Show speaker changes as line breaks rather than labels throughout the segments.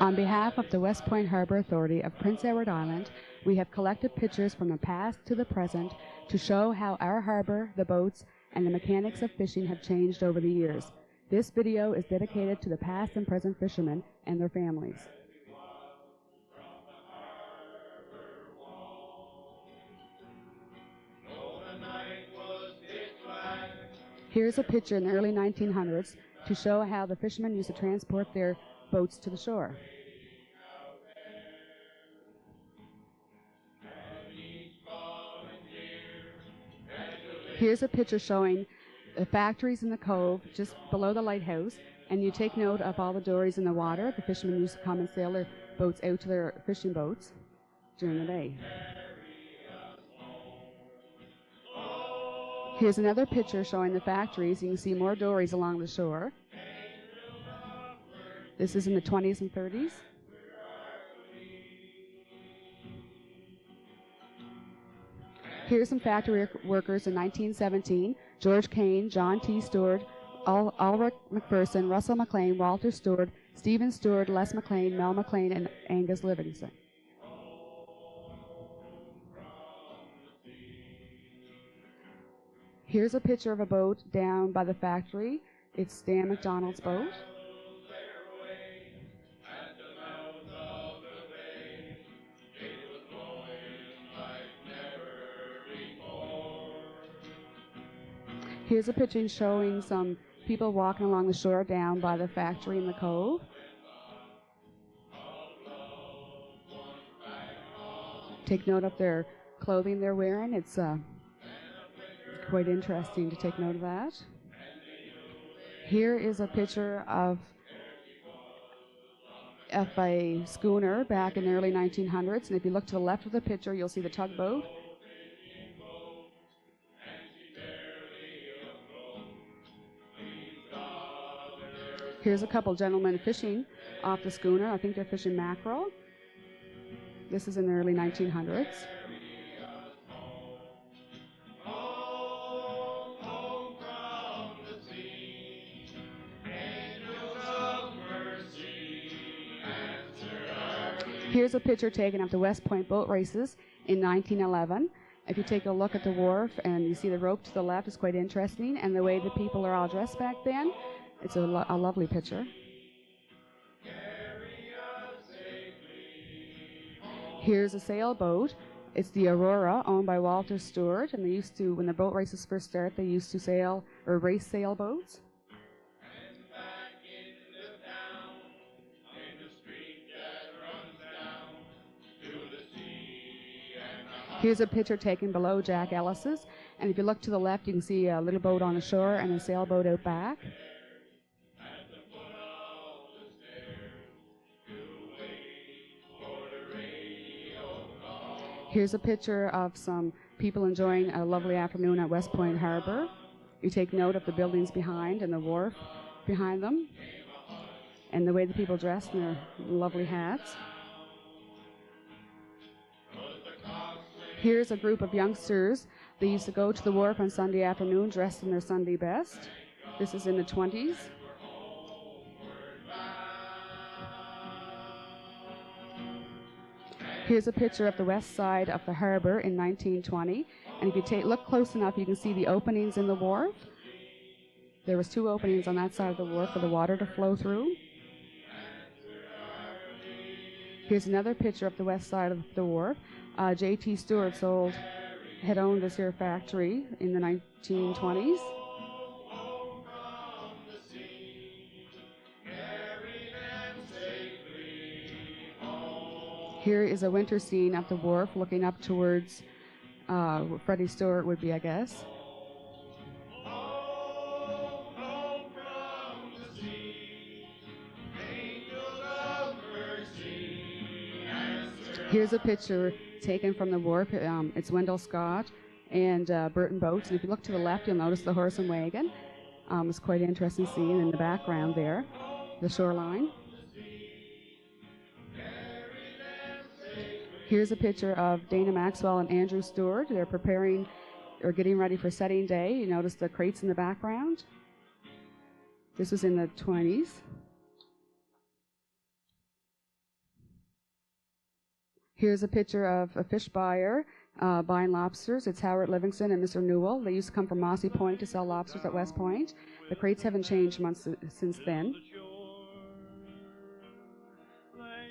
On behalf of the West Point Harbour Authority of Prince Edward Island, we have collected pictures from the past to the present to show how our harbour, the boats, and the mechanics of fishing have changed over the years. This video is dedicated to the past and present fishermen and their families. Here's a picture in the early 1900s to show how the fishermen used to transport their boats to the shore. Here's a picture showing the factories in the cove just below the lighthouse, and you take note of all the dories in the water. The fishermen used to come and sail their boats out to their fishing boats during the day. Here's another picture showing the factories. You can see more dories along the shore. This is in the 20s and 30s. Here's some factory workers in 1917. George Kane, John T. Stewart, Ulrich McPherson, Russell McLean, Walter Stewart, Stephen Stewart, Les McLean, Mel McLean, and Angus Livingston. Here's a picture of a boat down by the factory. It's Dan McDonald's boat. Here's a picture showing some people walking along the shore down by the factory in the cove. Take note of their clothing they're wearing. It's quite interesting to take note of that. Here is a picture of a schooner back in the early 1900s, and if you look to the left of the picture, you'll see the tugboat. Here's a couple gentlemen fishing off the schooner. I think they're fishing mackerel. This is in the early 1900s. Here's a picture taken of the West Point boat races in 1911. If you take a look at the wharf and you see the rope to the left, it's quite interesting, and the way the people are all dressed back then. It's a lovely picture. Here's a sailboat. It's the Aurora, owned by Walter Stewart, and they used to, when the boat races first start, they used to sail or race sailboats. Here's a picture taken below Jack Ellis's, and if you look to the left, you can see a little boat on the shore and a sailboat out back. Here's a picture of some people enjoying a lovely afternoon at West Point Harbour. You take note of the buildings behind and the wharf behind them, and the way the people dress in their lovely hats. Here's a group of youngsters. They used to go to the wharf on Sunday afternoon dressed in their Sunday best. This is in the 20s. Here's a picture of the west side of the harbour in 1920. And if you look close enough, you can see the openings in the wharf. There was 2 openings on that side of the wharf for the water to flow through. Here's another picture of the west side of the wharf. J.T. Stewart had owned this here factory in the 1920s. Here is a winter scene of the wharf looking up towards where Freddie Stewart would be, I guess. Here's a picture taken from the wharf. It's Wendell Scott and Burton boats. And if you look to the left, you'll notice the horse and wagon. It's quite interesting seeing in the background there, the shoreline. Here's a picture of Dana Maxwell and Andrew Stewart. They're preparing or getting ready for setting day. You notice the crates in the background. This was in the 20s. Here's a picture of a fish buyer buying lobsters. It's Howard Livingston and Mr. Newell. They used to come from Mossy Point to sell lobsters at West Point. The crates haven't changed much since then.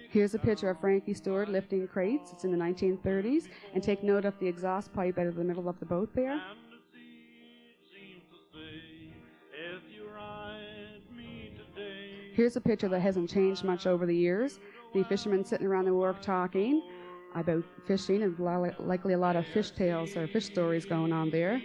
Here's a picture of Frankie Stewart lifting crates. It's in the 1930s. And take note of the exhaust pipe out of the middle of the boat there. Here's a picture that hasn't changed much over the years. The fishermen sitting around the wharf talking about fishing, and likely a lot of fish tales or fish stories going on there.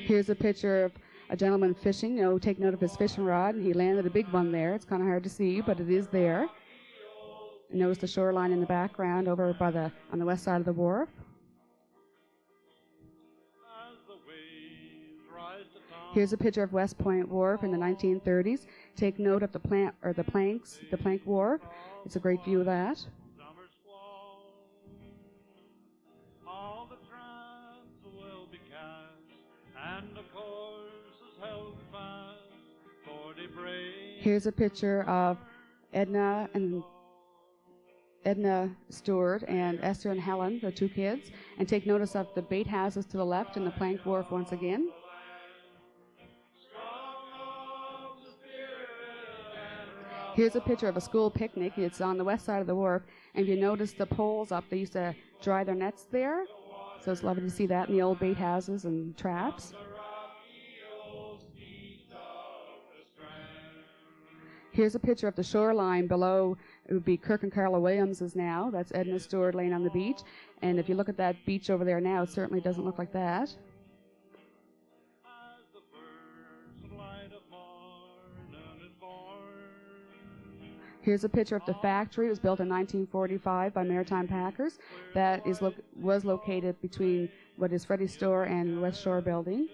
Here's a picture of a gentleman fishing. You know, take note of his fishing rod, and he landed a big one there. It's kind of hard to see, but it is there. Notice the shoreline in the background over by on the west side of the wharf. Here's a picture of West Point Wharf in the 1930s. Take note of the plank wharf. It's a great view of that. Here's a picture of Edna Stewart and Esther and Helen, the two kids. And take notice of the bait houses to the left and the plank wharf once again. Here's a picture of a school picnic. It's on the west side of the wharf. And if you notice the poles up, they used to dry their nets there. So it's lovely to see that in the old bait houses and traps. Here's a picture of the shoreline below. It would be Kirk and Carla Williams's now. That's Edna Stewart laying on the beach. And if you look at that beach over there now, it certainly doesn't look like that. Here's a picture of the factory. It was built in 1945 by Maritime Packers. That was located between what is Freddie's Store and West Shore Building.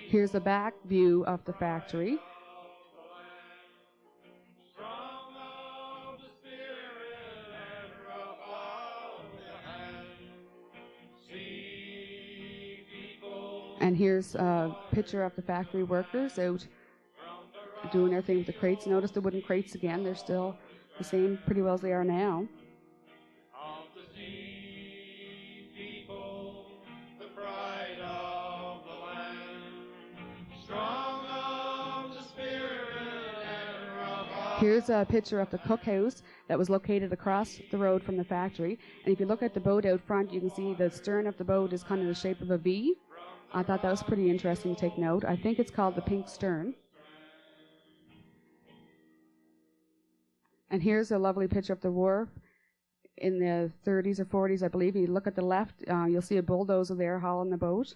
Here's the back view of the factory. And here's a picture of the factory workers out doing their thing with the crates. Notice the wooden crates again. They're still the same pretty well as they are now. Here's a picture of the cookhouse that was located across the road from the factory. And if you look at the boat out front, you can see the stern of the boat is kind of the shape of a V. I thought that was pretty interesting to take note. I think it's called the Pink Stern. And here's a lovely picture of the wharf in the 30s or 40s, I believe. You look at the left, you'll see a bulldozer there hauling the boat.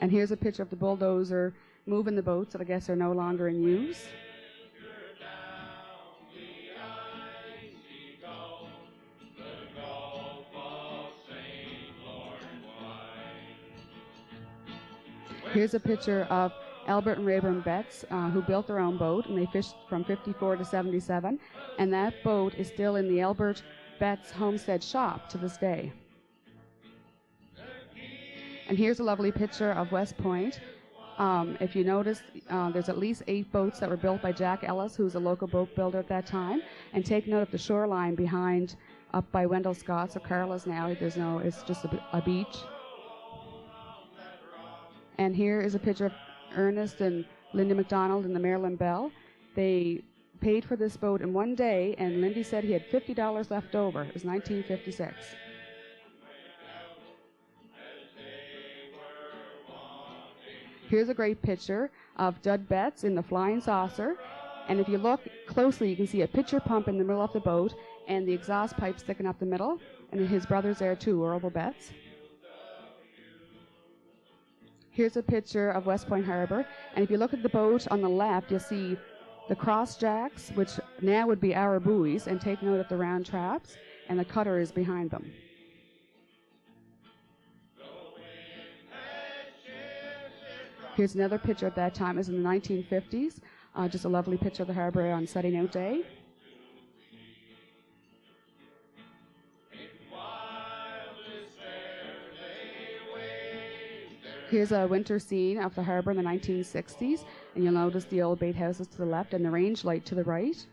And here's a picture of the bulldozer moving the boats that I guess are no longer in use. Here's a picture of Albert and Rayburn Betts, who built their own boat, and they fished from 54 to 77. And that boat is still in the Albert Betts homestead shop to this day. And here's a lovely picture of West Point. If you notice, there's at least 8 boats that were built by Jack Ellis, who's a local boat builder at that time. And take note of the shoreline behind, up by Wendell Scott's or Carla's now. It's just a beach. And here is a picture of Ernest and Lindy McDonald and the Maryland Belle. They paid for this boat in one day, and Lindy said he had $50 left over. It was 1956. Here's a great picture of Dud Betts in the Flying Saucer. And if you look closely, you can see a pitcher pump in the middle of the boat and the exhaust pipe sticking up the middle. And his brother's there too, Orville Betts. Here's a picture of West Point Harbour. And if you look at the boat on the left, you'll see the cross jacks, which now would be our buoys, and take note of the round traps, and the cutter is behind them. Here's another picture at that time. It was in the 1950s. Just a lovely picture of the harbour on setting out day. Here's a winter scene of the harbour in the 1960s, and you'll notice the old bait houses to the left and the range light to the right.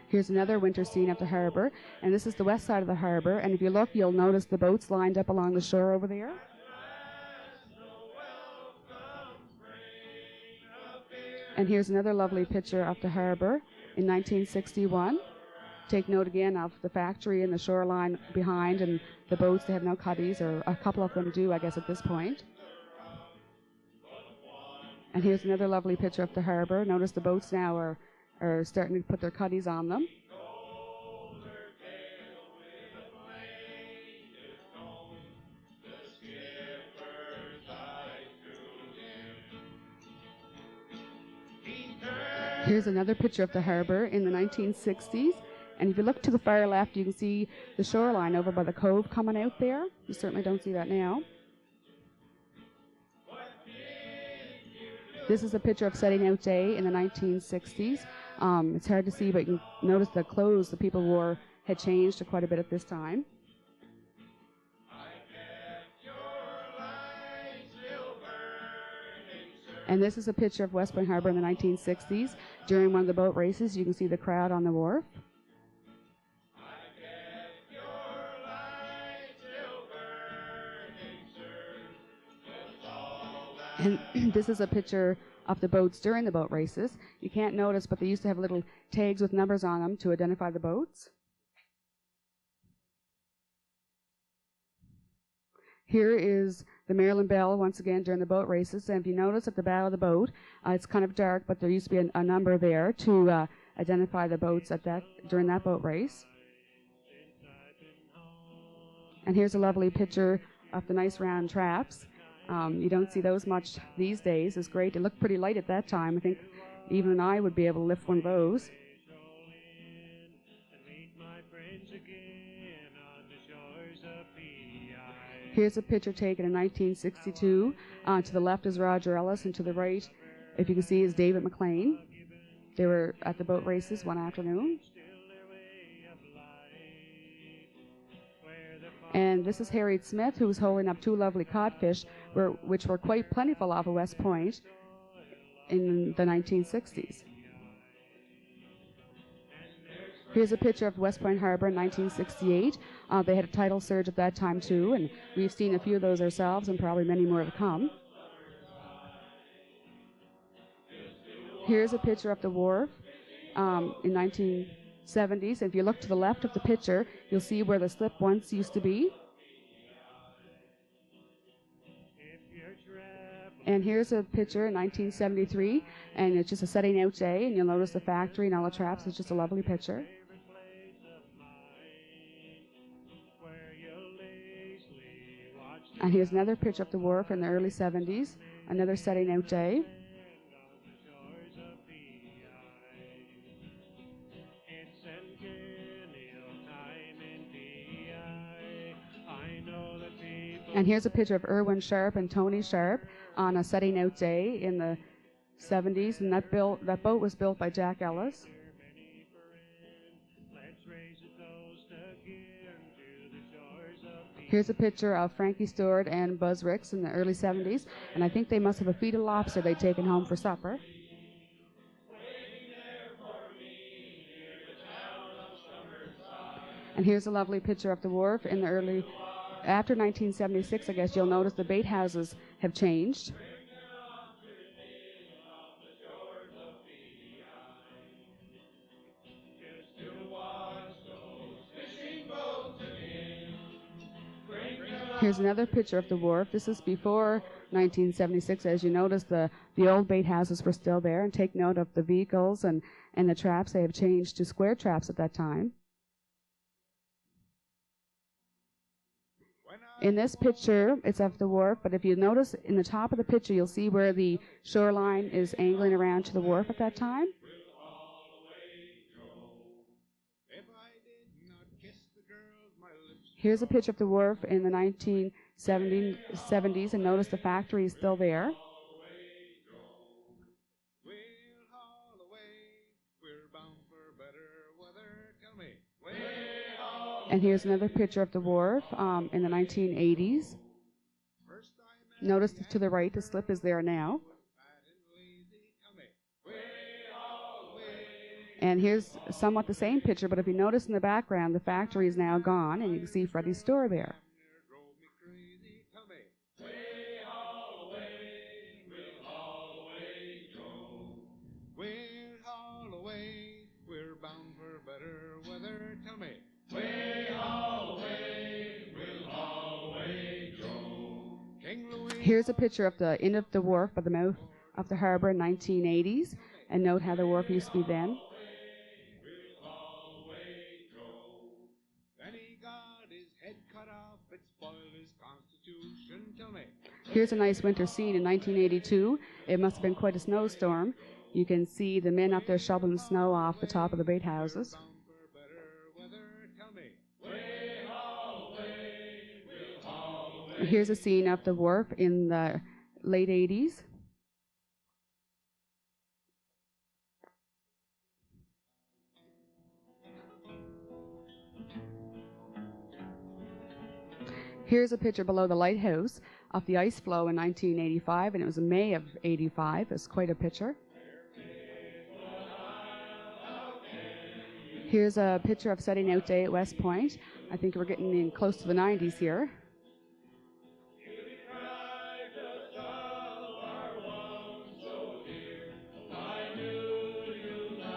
Here's another winter scene of the harbour, and this is the west side of the harbour, and if you look, you'll notice the boats lined up along the shore over there. And here's another lovely picture of the harbour in 1961. Take note again of the factory and the shoreline behind, and the boats, they have no cuddies, or a couple of them do, I guess, at this point. And here's another lovely picture of the harbour. Notice the boats now are starting to put their cuddies on them. Here's another picture of the harbour in the 1960s. And if you look to the far left, you can see the shoreline over by the cove coming out there. You certainly don't see that now. This is a picture of setting out day in the 1960s. It's hard to see, but you can notice the clothes the people wore had changed quite a bit at this time. And this is a picture of West Point Harbour in the 1960s. During one of the boat races, you can see the crowd on the wharf. And this is a picture of the boats during the boat races. You can't notice, but they used to have little tags with numbers on them to identify the boats. Here is the Maryland Belle once again during the boat races. And if you notice at the bow of the boat, it's kind of dark, but there used to be a number there to identify the boats at during that boat race. And here's a lovely picture of the nice round traps. You don't see those much these days. It's great. It looked pretty light at that time. I think even I would be able to lift one of those. Here's a picture taken in 1962. To the left is Roger Ellis, and to the right, if you can see, is David McLean. They were at the boat races one afternoon. And this is Harriet Smith, who was holding up two lovely codfish, which were quite plentiful off of West Point in the 1960s. Here's a picture of West Point Harbour in 1968. They had a tidal surge at that time too, and we've seen a few of those ourselves, and probably many more to come. Here's a picture of the wharf in 1970s. If you look to the left of the picture, you'll see where the slip once used to be. And here's a picture in 1973, and it's just a setting out day, and you'll notice the factory and all the traps. It's just a lovely picture. And here's another picture of the wharf in the early 70s, another setting out day. And here's a picture of Irwin Sharp and Tony Sharp on a setting out day in the 70s, and that boat was built by Jack Ellis. Here's a picture of Frankie Stewart and Buzz Ricks in the early 70s, and I think they must have a feed of lobster they'd taken home for supper. And here's a lovely picture of the wharf in the early, after 1976, I guess you'll notice the bait houses have changed. Here's another picture of the wharf. This is before 1976. As you notice, the old bait houses were still there. And take note of the vehicles and the traps. They have changed to square traps at that time. In this picture, it's of the wharf, but if you notice in the top of the picture, you'll see where the shoreline is angling around to the wharf at that time. Here's a picture of the wharf in the 1970s, and notice the factory is still there. And here's another picture of the wharf in the 1980s. Notice to the right, the slip is there now. And here's somewhat the same picture, but if you notice in the background, the factory is now gone, and you can see Freddy's store there. Here's a picture of the end of the wharf by the mouth of the harbour in 1980s, and note how the wharf used to be then. Here's a nice winter scene in 1982. It must have been quite a snowstorm. You can see the men up there shoveling snow off the top of the bait houses. Here's a scene of the wharf in the late 80s. Here's a picture below the lighthouse of the ice flow in 1985, and it was in May of 85. It's quite a picture. Here's a picture of setting out day at West Point. I think we're getting in close to the 90s here.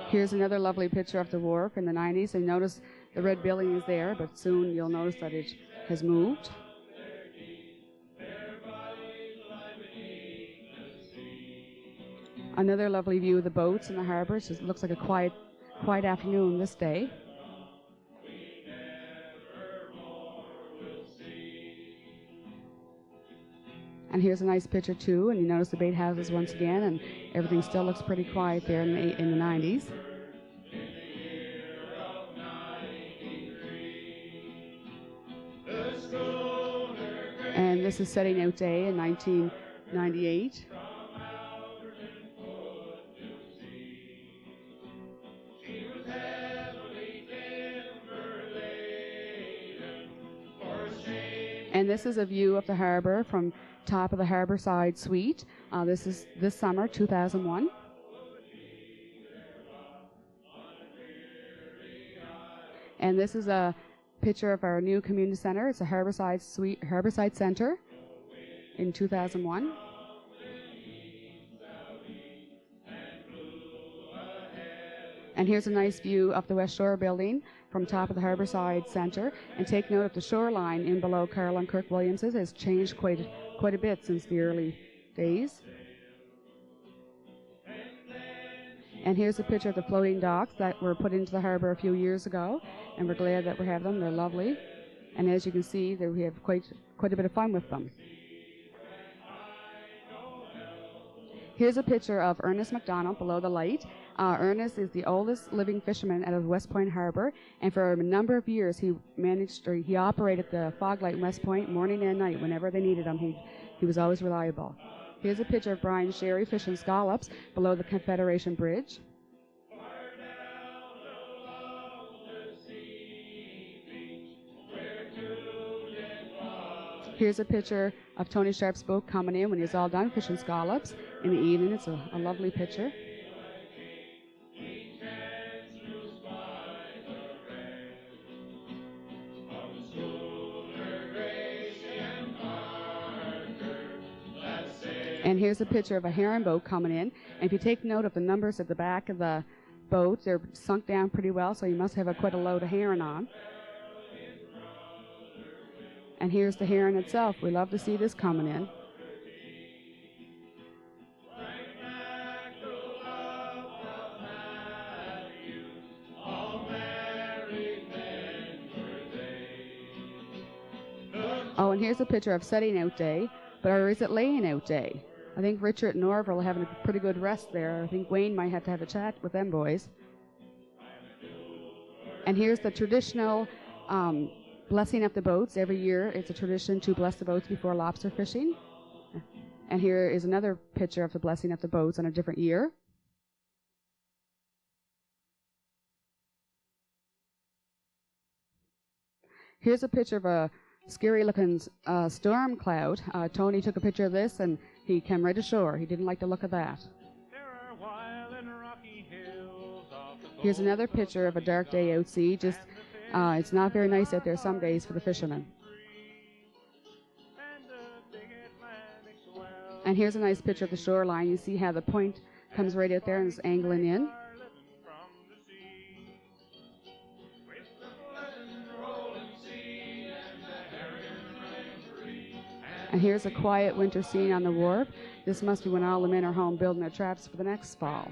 Here's another lovely picture of the wharf in the 90s, and notice the red building is there, but soon you'll notice that it has moved. Another lovely view of the boats in the harbour. It looks like a quiet afternoon this day. And here's a nice picture too, and you notice the bait houses once again, and everything still looks pretty quiet there in the 90s. And this is setting out day in 1998. And this is a view of the harbour from top of the harbour side suite. This is this summer, 2001. And this is a picture of our new community centre. It's a Harbourside Suite, Harbourside Centre in 2001. And here's a nice view of the West Shore building from top of the Harbourside Centre. And take note of the shoreline in below Carl and Kirk Williams's has changed quite a bit since the early days. And here's a picture of the floating docks that were put into the harbour a few years ago, and we're glad that we have them. They're lovely. And as you can see, we have quite a bit of fun with them. Here's a picture of Ernest MacDonald below the light. Ernest is the oldest living fisherman out of West Point Harbour, and for a number of years he operated the fog light in West Point morning and night whenever they needed him. He was always reliable. Here's a picture of Brian Sherry fishing scallops below the Confederation Bridge. Here's a picture of Tony Sharp's boat coming in when he's all done fishing scallops in the evening. It's a lovely picture. And here's a picture of a herring boat coming in. And if you take note of the numbers at the back of the boat, they're sunk down pretty well, so you must have quite a load of herring on. And here's the herring itself. We love to see this coming in. Oh, and here's a picture of setting out day, or is it laying out day? I think Richard and Orville are having a pretty good rest there. I think Wayne might have to have a chat with them boys. And here's the traditional blessing of the boats. Every year it's a tradition to bless the boats before lobster fishing. And here is another picture of the blessing of the boats on a different year. Here's a picture of a scary-looking storm cloud. Tony took a picture of this, and he came right ashore. He didn't like the look of that. Here's another picture of a dark day out sea. Just, it's not very nice out there some days for the fishermen. And here's a nice picture of the shoreline. You see how the point comes right out there and is angling in. And here's a quiet winter scene on the wharf. This must be when all the men are home building their traps for the next fall.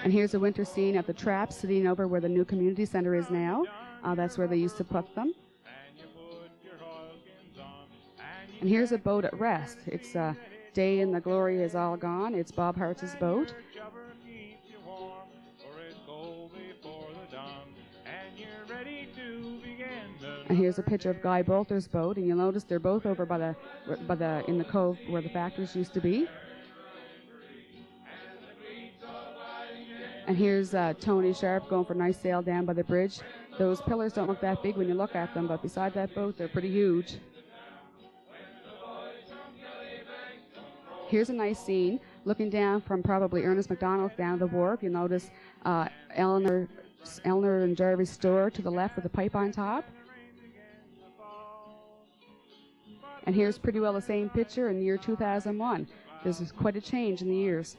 And here's a winter scene at the traps sitting over where the new community center is now. That's where they used to put them. And here's a boat at rest. It's day and the glory is all gone. It's Bob Hart's boat. And here's a picture of Guy Bolter's boat, and you'll notice they're both over by the in the cove where the factories used to be. And here's Tony Sharp going for a nice sail down by the bridge. Those pillars don't look that big when you look at them, but beside that boat, they're pretty huge. Here's a nice scene looking down from probably Ernest McDonald's down the wharf. You'll notice Eleanor and Jarvis store to the left with a pipe on top. And here's pretty well the same picture in the year 2001. There's quite a change in the years.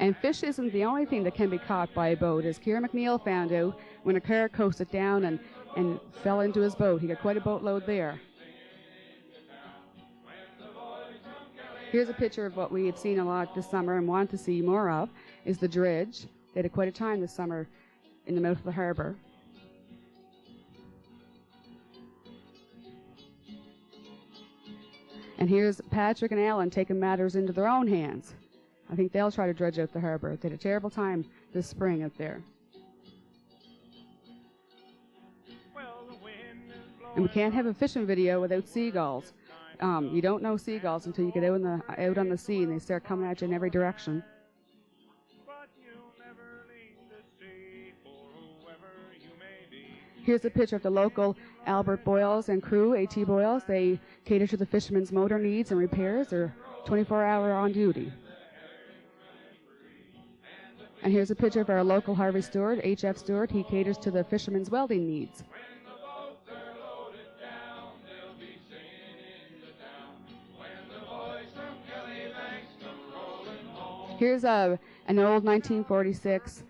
And fish isn't the only thing that can be caught by a boat, as Keir McNeil found out when a car coasted down and fell into his boat. He got quite a boatload there. Here's a picture of what we had seen a lot this summer and want to see more of, is the dredge. They had quite a time this summer in the mouth of the harbour. And here's Patrick and Alan taking matters into their own hands. I think they'll try to dredge out the harbour. They had a terrible time this spring out there. And we can't have a fishing video without seagulls. You don't know seagulls until you get out on the sea and they start coming at you in every direction. Here's a picture of the local Albert Boyles and crew, A.T. Boyles. They cater to the fishermen's motor needs and repairs. They're 24-hour on duty. And here's a picture of our local Harvey Stewart, H.F. Stewart. He caters to the fishermen's welding needs. Here's an old 1946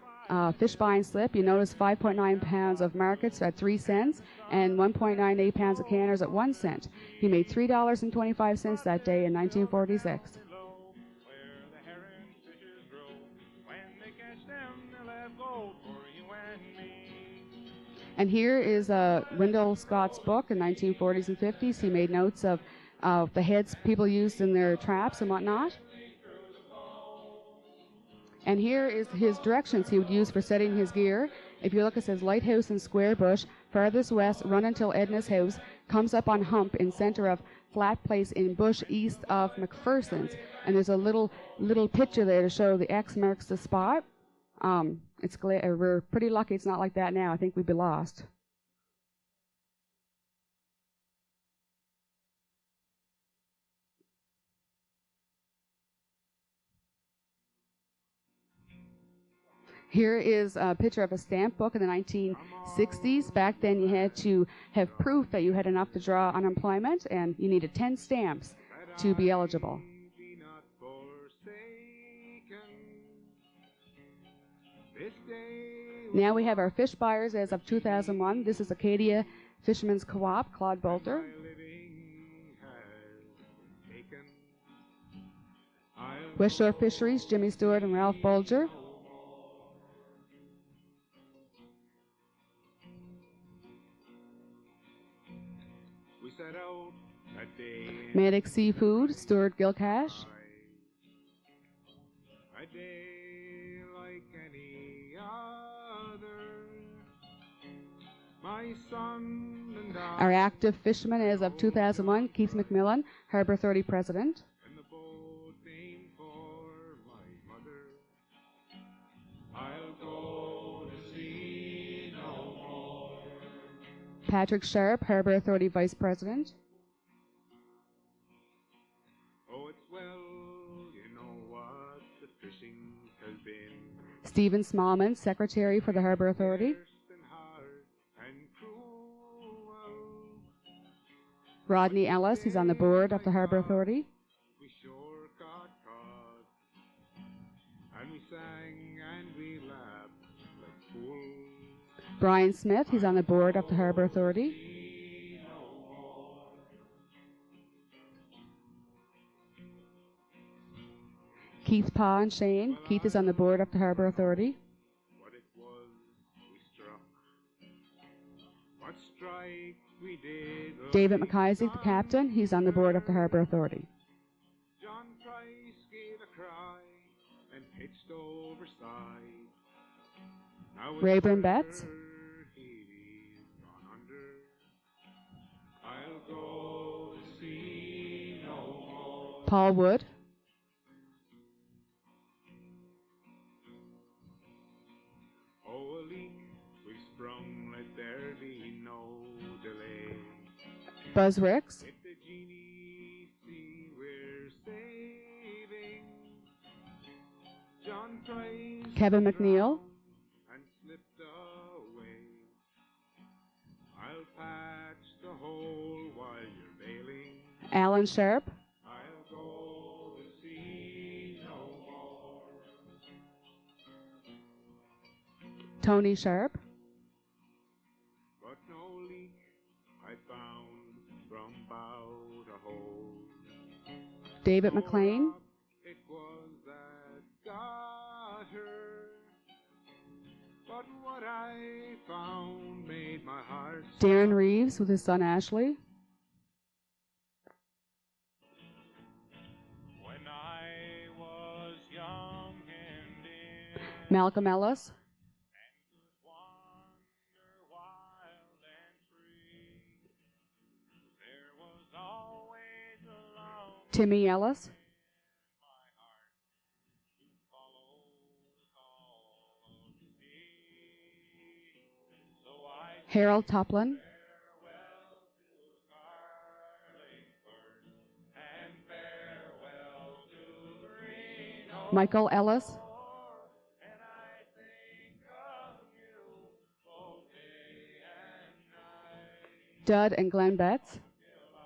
fish buying slip. You notice 5.9 pounds of markets at 3 cents and 1.98 pounds of canners at 1 cent. He made $3.25 that day in 1946. And here is Wendell Scott's book in 1940s and 50s. He made notes of the heads people used in their traps and whatnot. And here is his directions he would use for setting his gear. If you look, it says Lighthouse and Square Bush, farthest west, run until Edna's house, comes up on hump in center of flat place in bush east of McPherson's. And there's a little picture there to show the X marks the spot. We're pretty lucky it's not like that now. I think we'd be lost. Here is a picture of a stamp book in the 1960s. Back then you had to have proof that you had enough to draw unemployment, and you needed 10 stamps to be eligible. Now we have our fish buyers as of 2001. This is Acadia Fishermen's Co-op, Claude Bolter. West Shore Fisheries, Jimmy Stewart and Ralph Bolger.
set out that day.
Medic Seafood, Stuart Gilcash.
A day like any other. My son and I.
Our active fisherman as of 2001, Keith MacMillan, Harbour Authority President.
And the boat named for my mother. I'll go to sea no more.
Patrick Sharp, Harbour Authority Vice President.
Oh, it's well, you know what the fishing has been.
Stephen Smallman, Secretary for the Harbour Authority. Rodney Ellis, he's on the board of the Harbour Authority.
We sure got caught, and we sang and we laughed like fools.
Brian Smith, he's on the board of the Harbour Authority. Keith Pa and Shane, Keith is on the board of the Harbour Authority.
What it was we struck, what strike we did.
David McIsaac, the captain, he's on the board of the Harbour Authority.
John Price gave a cry and pitched overside.
Rayburn Betts.
He's gone under. I'll go to sea no more.
Paul Wood.
Oh, a leak we've sprung, let there be no delay.
Buzz Ricks.
If the genie see we're saving, John Price
Kevin McNeil.
and slipped away. I'll patch the hole while you're bailing.
Alan Sharp.
I'll go to sea no more.
Tony Sharp.
But no leak I found from bow to hold.
David McLean.
It was that got her. But what I found made my heart
Darren Reeves with his son Ashley.
when I was young and in
Malcolm Ellis.
wander wild and free. There was always a love
Timmy Ellis.
in my heart to follow the call of the sea. So I
Harold Toplin.
farewell to Carlingford and farewell to Green
Michael Ellis.
and I think of you both day and night
Dud and Glenn Betts.
till I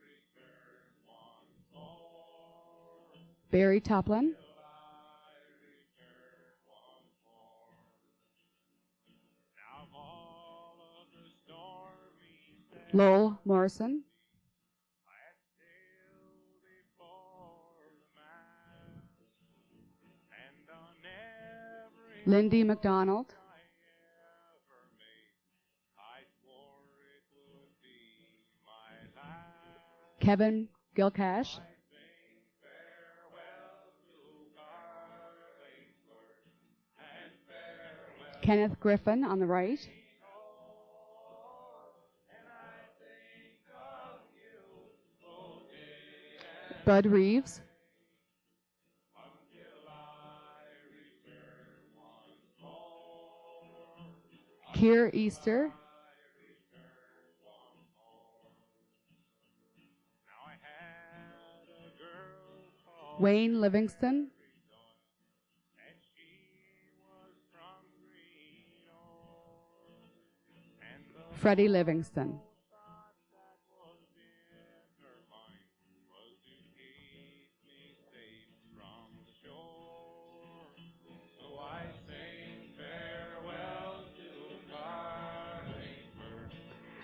return once more.
Barry Toplin.
Till I return once more. Now of all of the stormy sands
Lowell Morrison.
I sailed before the mast, and on every
Lindy McDonald.
I ever made, I swore it would be my last.
Kevin Gilcash.
I sing farewell to Carlingford and farewell
Kenneth Griffin on the right.
and I think of you both day and
Bud Reeves.
until I return once more.
Keir Easter.
Now I had a girl called
Wayne Livingston.
and she was from Greenock, and the
Freddie Livingston.
thought that was in her mind was to keep me safe from the shore. So I sing farewell to Carlingford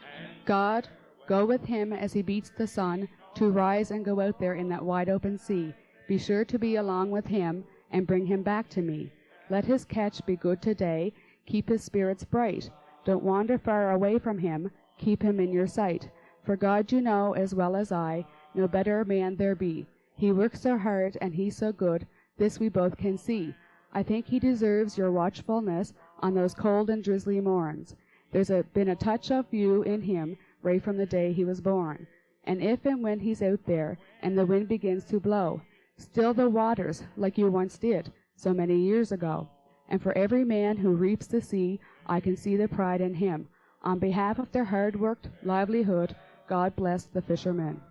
and
God, go with him as he beats the sun to rise and go out there in that wide open sea. Be sure to be along with him and bring him back to me. Let his catch be good today. Keep his spirits bright. Don't wander far away from him. Keep him in your sight. For God you know as well as I, no better man there be. He works so hard and he's so good, this we both can see. I think he deserves your watchfulness on those cold and drizzly morns. There's been a touch of you in him right from the day he was born. And if and when he's out there and the wind begins to blow, still the waters like you once did so many years ago. And for every man who reaps the sea, I can see the pride in him. On behalf of their hard-worked livelihood, God bless the fishermen.